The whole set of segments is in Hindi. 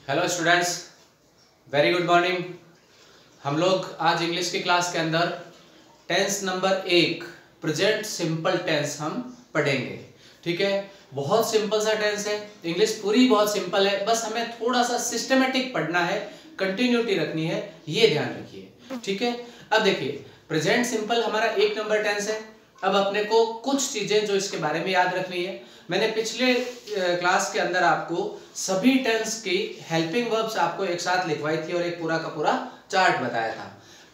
Hello students, very good morning. हम लोग आज इंग्लिश की क्लास के अंदर tense number 1 present simple tense हम पढ़ेंगे। ठीक है, बहुत सिंपल सा टेंस है, इंग्लिश पूरी बहुत सिंपल है, बस हमें थोड़ा सा सिस्टमेटिक पढ़ना है, कंटिन्यूटी रखनी है, ये ध्यान रखिए। ठीक है, अब देखिए प्रेजेंट सिंपल हमारा 1 नंबर टेंस है। अब अपने को कुछ चीजें जो इसके बारे में याद रखनी है। मैंने पिछले क्लास के अंदर आपको सभी टेंस की हेल्पिंग वर्ब्स आपको एक साथ लिखवाई थी और एक पूरा का पूरा चार्ट बताया था,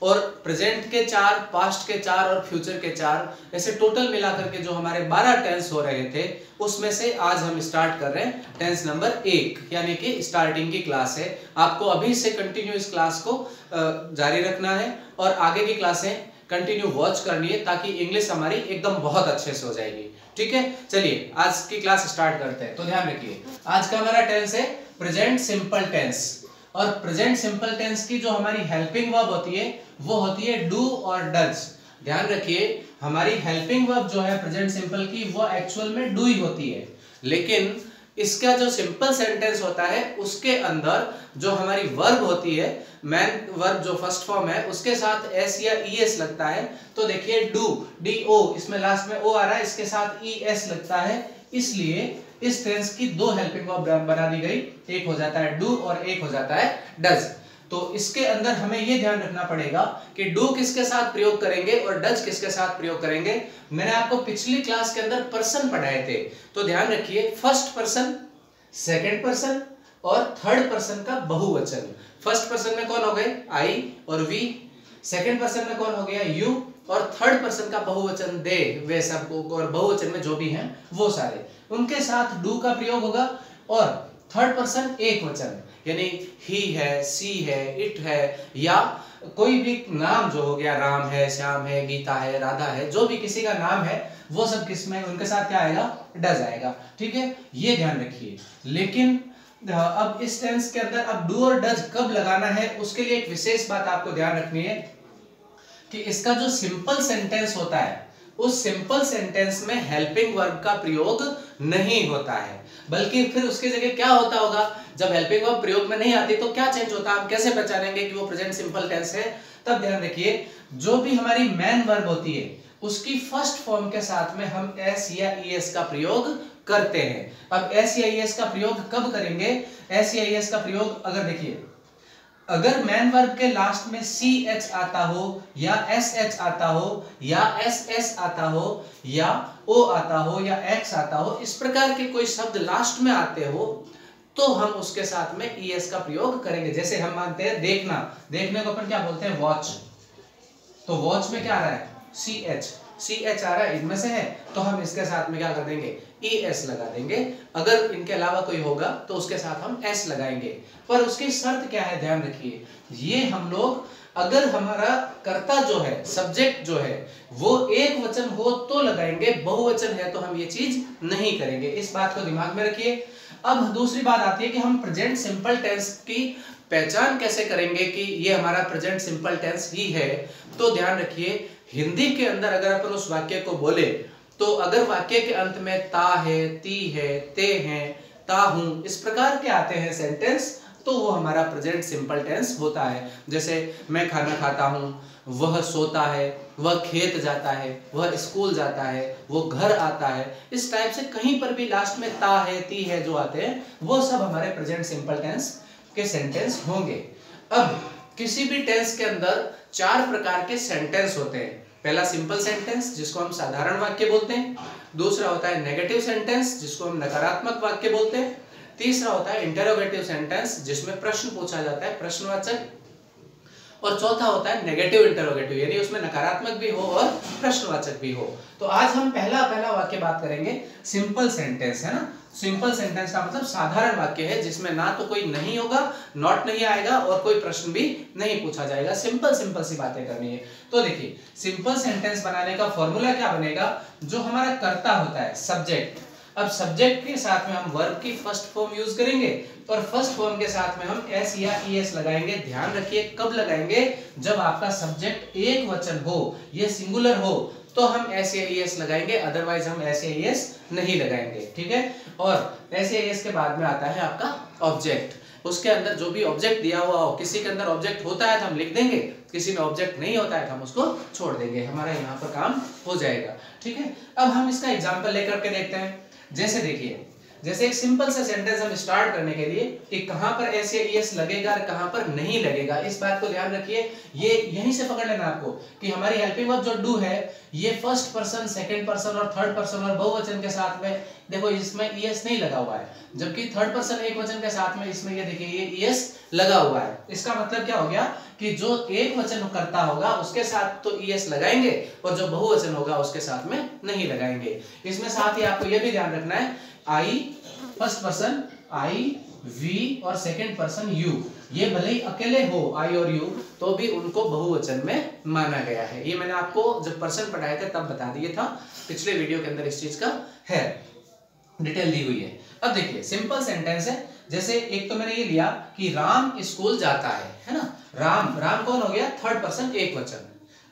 और प्रेजेंट के 4, पास्ट के 4 और फ्यूचर के 4, ऐसे टोटल मिलाकर के जो हमारे 12 टेंस हो रहे थे, उसमें से आज हम स्टार्ट कर रहे हैं टेंस नंबर 1, यानी कि स्टार्टिंग की क्लास है। आपको अभी से कंटिन्यू इस क्लास को जारी रखना है और आगे की क्लासें कंटिन्यू वॉच करनी है, ताकि इंग्लिश हमारी एकदम बहुत अच्छे से हो जाएगी। ठीक है, चलिए आज की क्लास स्टार्ट करते हैं। तो ध्यान रखिए, आज का हमारा टेंस है प्रेजेंट सिंपल टेंस, और प्रेजेंट सिंपल टेंस की जो हमारी हेल्पिंग वर्ब होती है वो होती है डू और डज। ध्यान रखिए, हमारी हेल्पिंग वर्ब जो है प्रेजेंट सिंपल की वो एक्चुअल में डू ही होती है, लेकिन इसका जो सिंपल सेंटेंस होता है उसके अंदर जो हमारी वर्ब होती है, मैन वर्ब जो फर्स्ट फॉर्म है, उसके साथ एस या ईएस लगता है। तो देखिए डू, डी ओ, इसमें लास्ट में ओ आ रहा है, इसके साथ ईएस लगता है, इसलिए इस टेंस की 2 हेल्पिंग वर्ब बना दी गई, एक हो जाता है डू और एक हो जाता है डज। तो इसके अंदर हमें यह ध्यान रखना पड़ेगा कि डू किसके साथ प्रयोग करेंगे और डज किसके साथ प्रयोग करेंगे। मैंने आपको पिछली क्लास के अंदर पर्सन पढ़ाए थे, तो ध्यान रखिए फर्स्ट पर्सन, सेकंड पर्सन और थर्ड पर्सन का बहुवचन। फर्स्ट पर्सन में कौन हो गए, आई और वी, सेकंड पर्सन में कौन हो गया, यू, और थर्ड पर्सन का बहुवचन दे, वे सब, और बहुवचन में जो भी हैं वो सारे, उनके साथ डू का प्रयोग होगा। और थर्ड पर्सन एक वचन, यानी ही है, सी है, इट है, या कोई भी नाम जो हो गया, राम है, श्याम है, गीता है, राधा है, जो भी किसी का नाम है वो सब किसमें, उनके साथ क्या आएगा, डज आएगा। ठीक है, ये ध्यान रखिए। लेकिन अब इस टेंस के अंदर अब डू और डज कब लगाना है, उसके लिए एक विशेष बात आपको ध्यान रखनी है कि इसका जो सिंपल सेंटेंस होता है उस सिंपल सेंटेंस में हेल्पिंग वर्ब का प्रयोग नहीं होता है, बल्कि फिर उसकी जगह क्या होता होगा, जब हेल्पिंग वर्ब प्रयोग में नहीं आती तो क्या चेंज होता है, हम कैसे पहचानेंगे कि वो प्रेजेंट सिंपल टेंस है। तब ध्यान रखिए, जो भी हमारी मेन वर्ब होती है उसकी फर्स्ट फॉर्म के साथ में हम एस या ईएस का प्रयोग करते हैं। अब एस या ईएस का प्रयोग कब करेंगे, एस या ईएस का प्रयोग अगर देखिए, अगर मैन वर्ब के लास्ट में सी एच आता हो या एस एच आता हो या एस एस आता हो या ओ आता हो या एक्स आता हो, इस प्रकार के कोई शब्द लास्ट में आते हो, तो हम उसके साथ में ईएस का प्रयोग करेंगे। जैसे हम मानते हैं देखना, देखने को अपन क्या बोलते हैं, वॉच, तो वॉच में क्या आ रहा है, सी एच आ रहा है, इनमें से है, तो हम इसके साथ में क्या कर देंगे, ई एस लगा देंगे। अगर इनके अलावा कोई होगा तो उसके साथ हम एस लगाएंगे, पर उसकी शर्त क्या है, ध्यान रखिए, ये हम लोग अगर हमारा कर्ता जो है, सब्जेक्ट जो है वो एक वचन हो तो लगाएंगे, बहुवचन है तो हम ये चीज नहीं करेंगे, इस बात को दिमाग में रखिए। अब दूसरी बात आती है कि हम प्रेजेंट सिंपल टेंस की पहचान कैसे करेंगे कि ये हमारा प्रेजेंट सिंपल टेंस ही है। तो ध्यान रखिए, हिंदी के अंदर अगर अपन उस वाक्य को बोले तो अगर वाक्य के अंत में ता है, ती है, ते हैं, ता हूं, इस प्रकार के आते हैं सेंटेंस, तो वो हमारा प्रेजेंट सिंपल टेंस होता है। जैसे मैं खाना खाता हूं, वह सोता है, वह खेत जाता है, वह स्कूल जाता है, वो घर आता है, इस टाइप से कहीं पर भी लास्ट में ता है, ती है जो आते हैं, वो सब हमारे प्रेजेंट सिंपल टेंस के सेंटेंस होंगे। अब किसी भी टेंस के अंदर 4 प्रकार के सेंटेंस होते हैं। पहला सिंपल सेंटेंस जिसको हम साधारण वाक्य बोलते हैं, दूसरा होता है नेगेटिव सेंटेंस जिसको हम नकारात्मक वाक्य बोलते हैं, तीसरा होता है इंटरोगेटिव सेंटेंस जिसमें प्रश्न पूछा जाता है, प्रश्नवाचक, और चौथा होता है नेगेटिव इंटरोगेटिव, यानी उसमें नकारात्मक भी हो और प्रश्नवाचक भी हो। तो आज हम पहला वाक्य बात करेंगे सिंपल सेंटेंस, है ना। सिंपल सेंटेंस का मतलब साधारण वाक्य है जिसमें ना तो कोई नहीं होगा, नॉट नहीं आएगा और कोई प्रश्न भी नहीं पूछा जाएगा, सिंपल सी बातें करनी है। तो देखिए, सिंपल सेंटेंस बनाने का फॉर्मूला क्या बनेगा, जो हमारा कर्ता होता है, सब्जेक्ट, अब सब्जेक्ट के साथ में हम वर्ब की फर्स्ट फॉर्म यूज करेंगे और फर्स्ट फॉर्म के साथ में हम एस या ईएस लगाएंगे। ध्यान रखिए, कब लगाएंगे, जब आपका सब्जेक्ट एक वचन हो, ये सिंगुलर हो, तो हम एस या ईएस लगाएंगे, अदरवाइज हम एस या ईएस नहीं लगाएंगे। ठीक है, और एस या ईएस के बाद में आता है आपका ऑब्जेक्ट। उसके अंदर जो भी ऑब्जेक्ट दिया हुआ हो, किसी के अंदर ऑब्जेक्ट होता है तो हम लिख देंगे, किसी में ऑब्जेक्ट नहीं होता है तो हम उसको छोड़ देंगे, हमारा यहाँ पर काम हो जाएगा। ठीक है, अब हम इसका एग्जाम्पल लेकर के देखते हैं। जैसे देखिए, जैसे एक सिंपल सा सेंटेंस हम स्टार्ट करने के लिए कि कहां पर एस या ईएस लगेगा और कहां पर नहीं लगेगा, इस बात को ध्यान रखिए। ये यहीं से पकड़ लेना आपको कि हमारी हेल्पिंग वर्ब जो डू है ये फर्स्ट पर्सन, सेकंड पर्सन और थर्ड पर्सन और बहुवचन के साथ में, देखो इसमें ईएस नहीं लगा हुआ है, जबकि थर्ड पर्सन एक वचन के साथ में इसमें ये देखिए ये ईएस लगा हुआ है। इसका मतलब क्या हो गया कि जो एक वचन करता होगा उसके साथ तो ईएस लगाएंगे और जो बहुवचन होगा उसके साथ में नहीं लगाएंगे। इसमें साथ ही आपको ये भी ध्यान रखना है, आई फर्स्ट पर्सन आई, वी और सेकंड पर्सन यू, ये भले ही अकेले हो आई और यू तो भी उनको बहुवचन में माना गया है। ये मैंने आपको जब पर्सन पढ़ाए थे तब बता दिया था, पिछले वीडियो के अंदर इस चीज का है डिटेल दी हुई है। अब देखिए सिंपल सेंटेंस है, जैसे एक तो मैंने ये लिया कि राम स्कूल जाता है ना, राम, राम कौन हो गया, थर्ड पर्सन एक वचन,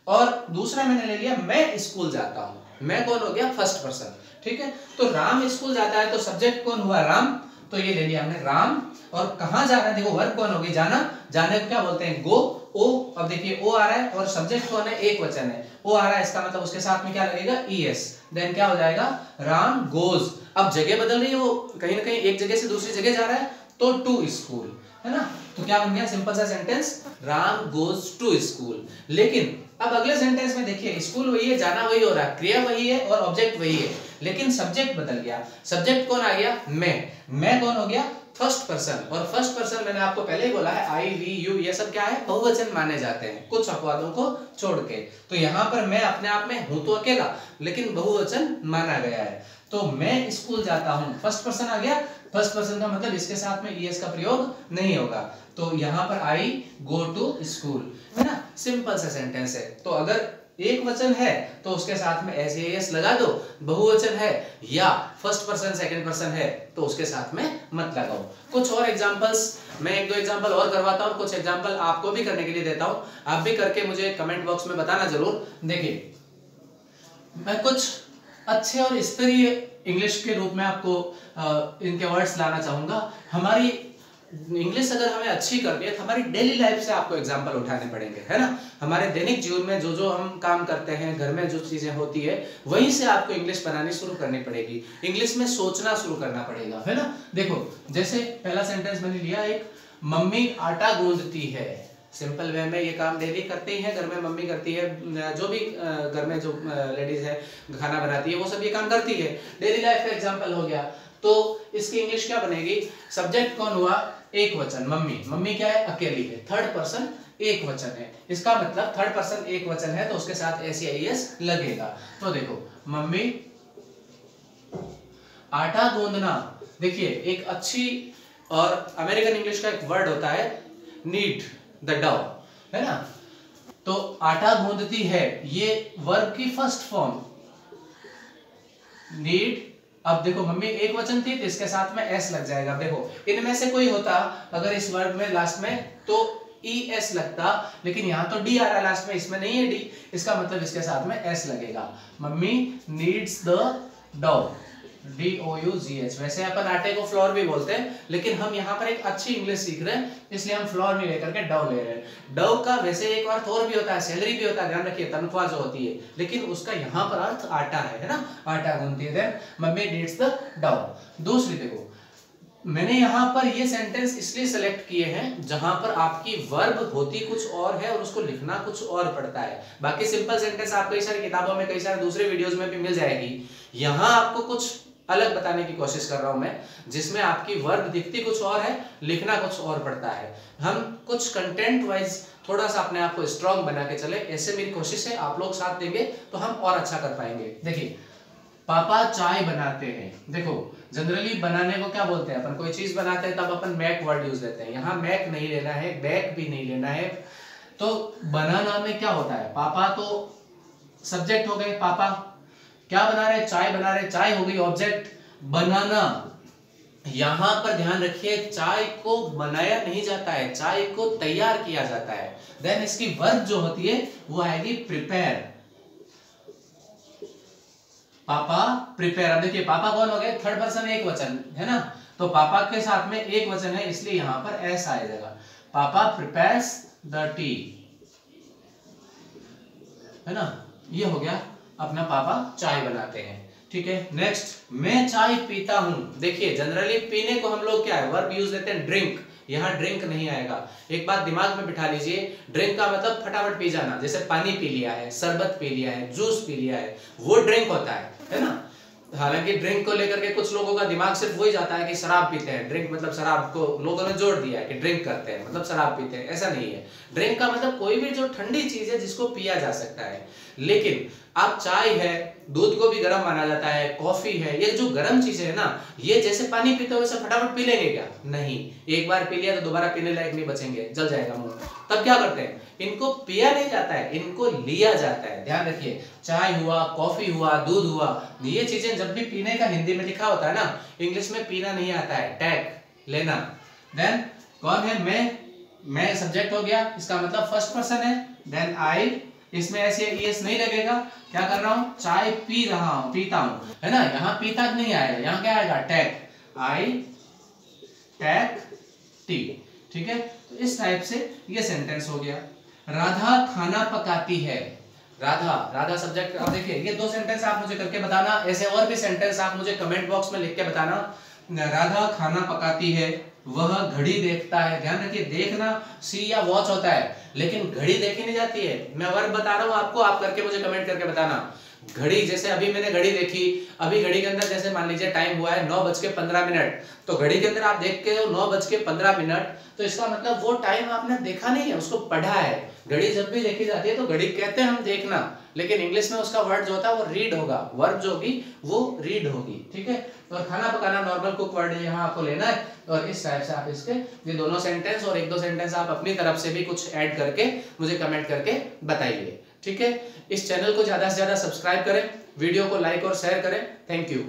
और दूसरा मैंने ले लिया मैं स्कूल जाता हूं, मैं कौन हो गया, फर्स्ट पर्सन। ठीक है, तो राम स्कूल जाता है तो सब्जेक्ट कौन हुआ, राम, तो ये ले लिया हमने राम, और कहां जा रहा है, देखो वर्ब कौन होगी, जाना, जाने को क्या बोलते हैं, गो, ओ, अब देखिए ओ आ रहा है और सब्जेक्ट कौन है, एक वचन है, ओ आ रहा है, इसका मतलब उसके साथ में क्या लगेगा, ईएस, देन क्या हो जाएगा, राम गोज। अब जगह बदल रही है, वो कहीं ना कहीं एक जगह से दूसरी जगह जा रहा है तो टू स्कूल, है ना, तो क्या बन गया सिंपल सा sentence, Ram goes to school. लेकिन अब अगले सेंटेंस में देखिए स्कूल वही है, जाना वही हो रहा है, क्रिया वही है और ऑब्जेक्ट वही है, लेकिन सब्जेक्ट बदल गया। सब्जेक्ट कौन आ गया, मैं कौन हो गया, फर्स्ट पर्सन, और फर्स्ट पर्सन मैंने आपको पहले ही बोला है आई वी यू ये सब क्या है, बहुवचन माने जाते हैं कुछ अपवादों को छोड़ के। तो यहाँ पर मैं अपने आप में हूं तो अकेला, लेकिन बहुवचन माना गया है, तो मैं स्कूल जाता हूं, फर्स्ट पर्सन आ गया, फर्स्ट पर्सन का मतलब इसके साथ में ईएस का प्रयोग नहीं होगा, तो यहाँ पर आई गो टू स्कूल, है ना, सिंपल सा सेंटेंस है। तो अगर एक वचन है तो उसके साथ में एस एस लगा दो, बहुवचन है या फर्स्ट पर्सन सेकंड पर्सन है तो उसके साथ में मत लगाओ। कुछ और एग्जांपल्स, मैं एक दो एग्जांपल और करवाता हूं, कुछ एग्जांपल आपको भी करने के लिए देता हूं, आप भी करके मुझे कमेंट बॉक्स में बताना जरूर। देखिए मैं कुछ अच्छे और स्तरीय इंग्लिश के रूप में आपको इनके वर्ड्स लाना चाहूंगा। हमारी इंग्लिश अगर हमें अच्छी करनी है तो हमारी डेली लाइफ से आपको एग्जांपल उठाने पड़ेंगे, है ना, हमारे दैनिक जीवन में जो जो हम काम करते हैं, घर में जो चीजें होती है वहीं से आपको इंग्लिश बनानी शुरू करनी पड़ेगी, इंग्लिश में सोचना शुरू करना पड़ेगा, है ना। देखो जैसे पहला सेंटेंस मैंने लिया, एक मम्मी आटा गूंदती है, सिंपल वे में ये काम डेली करते ही है, घर में मम्मी करती है, जो भी घर में जो लेडीज है खाना बनाती है वो सब ये काम करती है, डेली लाइफ का एग्जांपल हो गया। तो इसकी इंग्लिश क्या बनेगी, सब्जेक्ट कौन हुआ, एक वचन, मम्मी, मम्मी क्या है, अकेली है, थर्ड पर्सन एक वचन है, इसका मतलब थर्ड पर्सन एक वचन है तो उसके साथ एस या ईएस लगेगा। तो देखो मम्मी आटा गूंदना, देखिए एक अच्छी और अमेरिकन इंग्लिश का एक वर्ड होता है नीड द डो, है ना, तो आटा गूंदती है ये वर्ब की फर्स्ट फॉर्म नीड। अब देखो मम्मी एक वचन थी तो इसके साथ में एस लग जाएगा, देखो इनमें से कोई होता अगर इस वर्ब में लास्ट में तो ई एस लगता, लेकिन यहाँ तो डी आ रहा है लास्ट में, इसमें नहीं है डी, इसका मतलब इसके साथ में एस लगेगा, mummy needs the dough, DOUGH। वैसे अपन आटे को फ्लोर भी बोलते हैं, लेकिन हम यहाँ पर एक अच्छी इंग्लिश सीख रहे हैं इसलिए हम फ्लोर नहीं लेकर के डव ले रहे हैं। डव का वैसे एक अर्थ और भी होता है, सैलरी भी होता है, ध्यान रखिए, तनख्वाह जो होती है, लेकिन उसका यहाँ पर अर्थ आटा है ना, आटा गूंथती है, मम्मी नीड्स द डव। दूसरी देखो मैंने यहाँ पर ये सेंटेंस इसलिए सेलेक्ट किए हैं जहां पर आपकी वर्ब होती कुछ और है और उसको लिखना कुछ और पड़ता है। बाकी सिंपल सेंटेंस आप कई सारी किताबों में, कई सारे दूसरे वीडियोस में भी मिल जाएगी, यहाँ आपको कुछ अलग बताने की कोशिश कर रहा हूं मैं, जिसमें आपकी वर्ब दिखती कुछ और है, लिखना कुछ और पड़ता है। हम कुछ कंटेंट वाइज थोड़ा सा अपने आप को स्ट्रॉन्ग बना के चले, ऐसे मेरी कोशिश है, आप लोग साथ देंगे तो हम और अच्छा कर पाएंगे। देखिए पापा चाय बनाते हैं, देखो जनरली बनाने को क्या बोलते हैं अपन, कोई चीज बनाते हैं तब अपन मैक वर्ड यूज लेते हैं, यहाँ मैक नहीं लेना है, बैक भी नहीं लेना है। तो बनाना में क्या होता है, पापा तो सब्जेक्ट हो गए, पापा क्या बना रहे, चाय बना रहे, चाय हो गई ऑब्जेक्ट, बनाना यहां पर ध्यान रखिए चाय को बनाया नहीं जाता है, चाय को तैयार किया जाता है। देन इसकी वर्ब जो होती है वो आएगी प्रिपेयर, पापा प्रिपेयर। अब देखिए पापा कौन हो गए, थर्ड पर्सन एक वचन है ना, तो पापा के साथ में एक वचन है इसलिए यहां पर एस आ जाएगा। पापा प्रिपेयर्स द टी, है ना, ये हो गया अपना पापा चाय बनाते हैं। ठीक है, नेक्स्ट, मैं चाय पीता हूं। देखिए जनरली पीने को हम लोग क्या है, वर्ब यूज लेते हैं ड्रिंक, यहाँ ड्रिंक नहीं आएगा। एक बात दिमाग में बिठा लीजिए, ड्रिंक का मतलब फटाफट पी जाना, जैसे पानी पी लिया है, शरबत पी लिया है, जूस पी लिया है, वो ड्रिंक होता है ना। हालांकि ड्रिंक को लेकर के कुछ लोगों का दिमाग सिर्फ वही जाता है कि शराब पीते हैं, ड्रिंक मतलब शराब को लोगों ने जोड़ दिया है कि ड्रिंक करते हैं मतलब शराब पीते हैं, ऐसा नहीं है। ड्रिंक का मतलब कोई भी जो ठंडी चीज है जिसको पिया जा सकता है। लेकिन अब चाय है, दूध को भी गर्म माना जाता है, कॉफी है, ये जो गर्म चीजें है ना, ये जैसे पानी पीते हो वैसे फटाफट पी लेंगे क्या, नहीं। एक बार पी लिया तो दोबारा पीने लायक नहीं बचेंगे, जल जाएगा मुंह। तब क्या करते हैं, इनको पिया नहीं जाता है, इनको लिया जाता है। ध्यान रखिए, चाय हुआ, कॉफी हुआ, दूध हुआ, ये चीजें जब भी पीने का हिंदी में लिखा होता है ना, इंग्लिश में पीना नहीं आता है, टैक लेना। देन कौन है, मैं सब्जेक्ट हो गया, इसका मतलब फर्स्ट पर्सन है। देन आई, इसमें ऐसे ईएस नहीं लगेगा, क्या कर रहा हूं, चाय पी रहा हूं, पीता हूं, है ना। यहाँ पीता नहीं आएगा, यहाँ क्या आएगा, टैक, आई टैक टी। ठीक है, तो इस टाइप से ये सेंटेंस हो गया। राधा खाना पकाती है, राधा सब्जेक्ट। अब देखिए ये दो सेंटेंस आप मुझे करके बताना, ऐसे और भी सेंटेंस आप मुझे कमेंट बॉक्स में लिख के बताना। राधा खाना पकाती है, वह घड़ी देखता है। ध्यान रखिए, देखना सी या वॉच होता है, लेकिन घड़ी देखी नहीं जाती है। मैं वर्ब बता रहा हूं आपको, आप करके मुझे कमेंट करके बताना। घड़ी, जैसे अभी मैंने घड़ी देखी, अभी घड़ी के अंदर जैसे मान लीजिए टाइम हुआ है 9:15, तो घड़ी के अंदर आप देखते हो 9:15, तो इसका मतलब वो टाइम आपने देखा नहीं है, उसको पढ़ा है। घड़ी जब भी देखी जाती है तो घड़ी कहते हैं हम देखना, लेकिन इंग्लिश में उसका वर्ड जो होता है वो रीड होगा, वर्ब जो होगी वो रीड होगी। ठीक है, और खाना पकाना नॉर्मल कुक वर्ड है, यहाँ आपको लेना है। और इस टाइप से आप इसके ये दोनों सेंटेंस और एक दो सेंटेंस आप अपनी तरफ से भी कुछ ऐड करके मुझे कमेंट करके बताइए। ठीक है, इस चैनल को ज्यादा से ज्यादा सब्सक्राइब करें, वीडियो को लाइक और शेयर करें। Thank you.